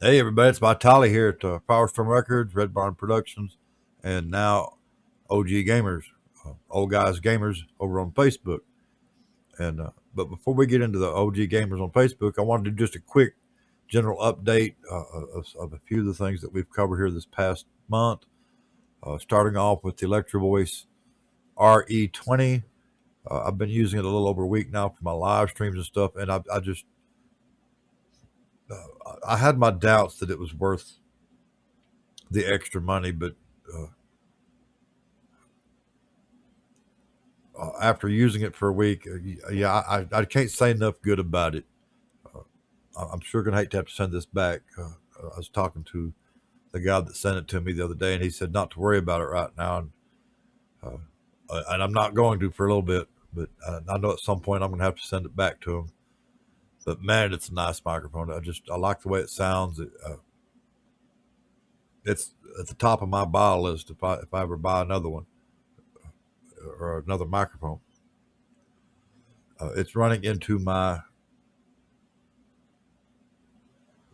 Hey everybody, it's Vitali here at Powerstorm Records, Red Barn Productions, and now OG Gamers, Old Guys Gamers over on Facebook. And but before we get into the OG Gamers on Facebook, I wanted to do just a quick general update of a few of the things that we've covered here this past month. Starting off with the Electro Voice RE20. I've been using it a little over a week now for my live streams and stuff, and I just I had my doubts that it was worth the extra money, but uh, after using it for a week, yeah, I can't say enough good about it. Uh, I'm sure gonna hate to have to send this back. I was talking to the guy that sent it to me the other day, and he said not to worry about it right now, and I'm not going to for a little bit. But I know at some point I'm gonna have to send it back to him. But man, it's a nice microphone. I like the way it sounds. It's at the top of my buy list if I ever buy another one or another microphone. It's running into my.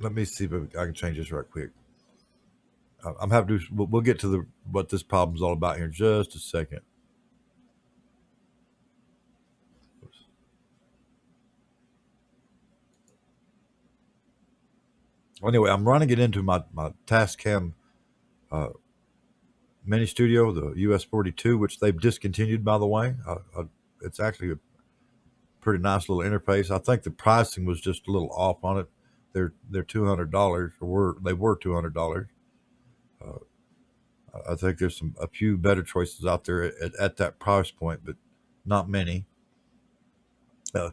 Let me see if I can change this right quick. I'm having to. We'll get to the what this problem's all about here in just a second. Well, anyway, I'm running it into my Tascam uh, mini studio, the US-42, which they've discontinued, by the way. It's actually a pretty nice little interface. I think the pricing was just a little off on it. They're $200, or they were $200. Uh, I think there's a few better choices out there at that price point, but not many. Uh,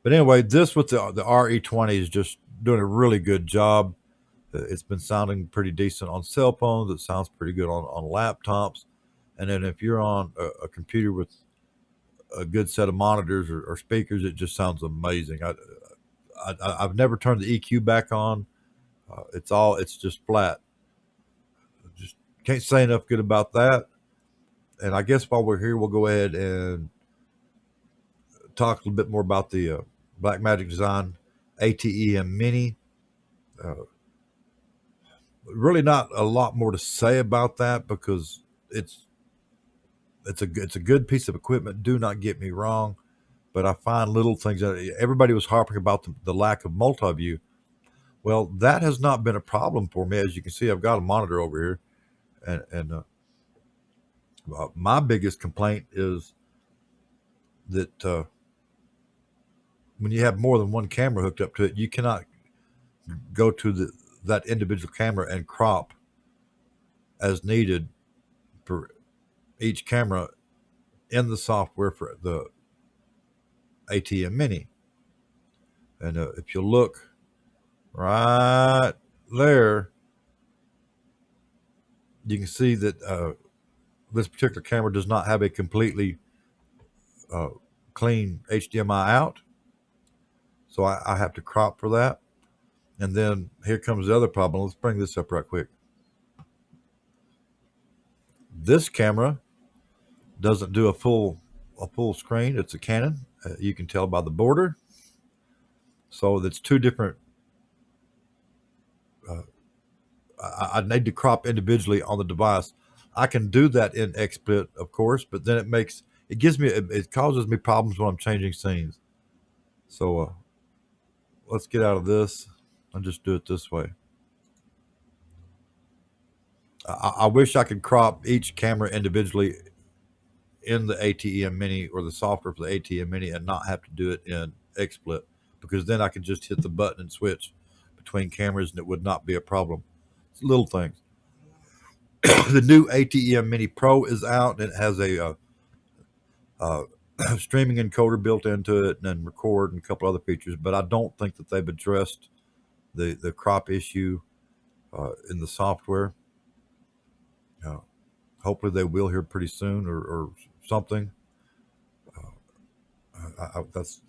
but anyway, this with the RE20 is just doing a really good job. It's been sounding pretty decent on cell phones. It sounds pretty good on laptops. And then if you're on a computer with a good set of monitors or speakers, it just sounds amazing. I've never turned the EQ back on. It's just flat. Just can't say enough good about that. And I guess while we're here, we'll go ahead and talk a little bit more about the Blackmagic Design ATEM Mini. Uh, really, not a lot more to say about that because it's a good piece of equipment. Do not get me wrong, but I find little things that everybody was harping about the lack of multi-view. Well, that has not been a problem for me. As you can see, I've got a monitor over here, and my biggest complaint is that when you have more than one camera hooked up to it, you cannot go to that individual camera and crop as needed for each camera in the software for the ATEM Mini. And if you look right there, you can see that this particular camera does not have a completely uh, clean HDMI out. So I have to crop for that. And then here comes the other problem. Let's bring this up right quick. This camera doesn't do a full screen. It's a Canon. You can tell by the border. So that's two different. Uh, I need to crop individually on the device. I can do that in XSplit, of course, but then it causes me problems when I'm changing scenes. So let's get out of this and just do it this way. I wish I could crop each camera individually in the ATEM Mini or the software for the ATEM Mini and not have to do it in XSplit, because then I could just hit the button and switch between cameras and it would not be a problem. It's little things. The new ATEM Mini Pro is out and it has a uh, streaming encoder built into it and then record and a couple other features, but I don't think that they've addressed the crop issue in the software. Uh, Hopefully they will here pretty soon or something.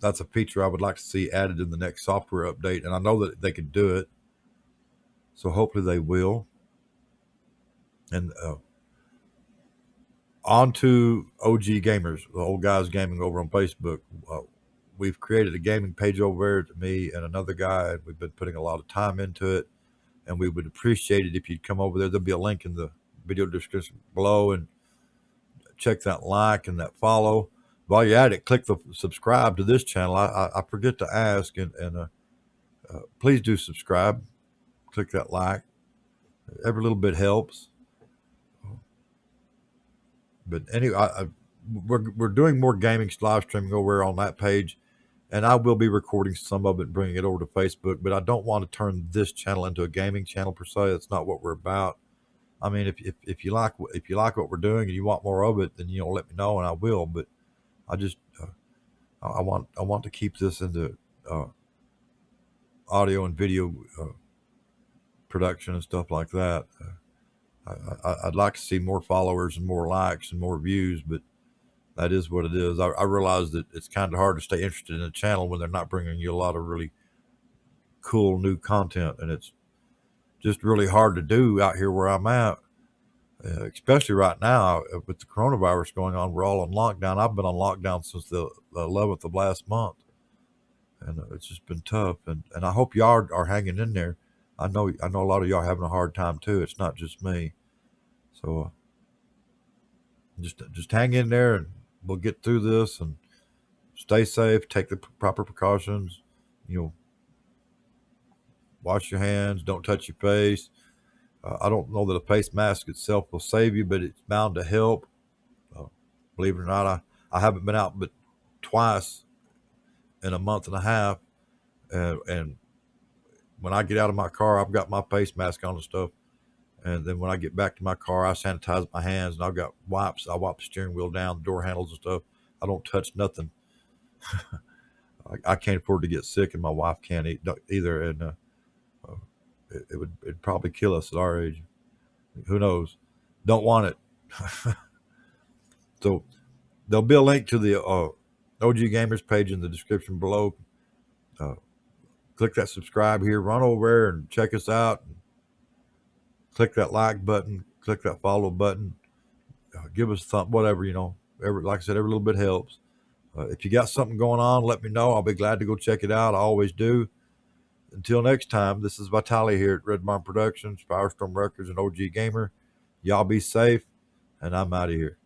That's a feature I would like to see added in the next software update, and I know that they could do it. So hopefully they will. And on to OG Gamers, the old guys gaming over on Facebook. We've created a gaming page over there to me and another guy, and we've been putting a lot of time into it. and we would appreciate it if you'd come over there. There'll be a link in the video description below, and check that like and that follow. While you're at it, click the subscribe to this channel. I forget to ask, and please do subscribe. Click that like. Every little bit helps. But anyway, we're doing more gaming live streaming over on that page, and I will be recording some of it and bringing it over to Facebook. But I don't want to turn this channel into a gaming channel per se. That's not what we're about. I mean, if you like what we're doing and you want more of it, then let me know and I will. But I just I want to keep this into audio and video production and stuff like that. I'd like to see more followers and more likes and more views, but that is what it is. I realize that it's kind of hard to stay interested in a channel when they're not bringing you a lot of really cool new content, and it's just really hard to do out here where I'm at, especially right now with the coronavirus going on. We're all on lockdown. I've been on lockdown since the 11th of last month, and it's just been tough. And I hope y'all are hanging in there. I know a lot of y'all are having a hard time too. It's not just me. So just hang in there, and we'll get through this. And stay safe. Take the proper precautions. Wash your hands. Don't touch your face. I don't know that a face mask itself will save you, but it's bound to help. Believe it or not, I haven't been out but twice in a month and a half, and when I get out of my car, I've got my face mask on and stuff. And then when I get back to my car, I sanitize my hands, and I've got wipes. I wipe the steering wheel down, the door handles and stuff. I don't touch nothing. I can't afford to get sick, and my wife can't eat either. And it'd probably kill us at our age. Who knows? Don't want it. So there'll be a link to the OG Gamers page in the description below. Click that subscribe here. Run over there and check us out. Click that like button. Click that follow button. Give us a thumb, whatever, like I said, every little bit helps. If you got something going on, let me know. I'll be glad to go check it out. I always do. Until next time, this is Vitaly here at Red Barn Productions, Firestorm Records, and OG Gamer. Y'all be safe, and I'm out of here.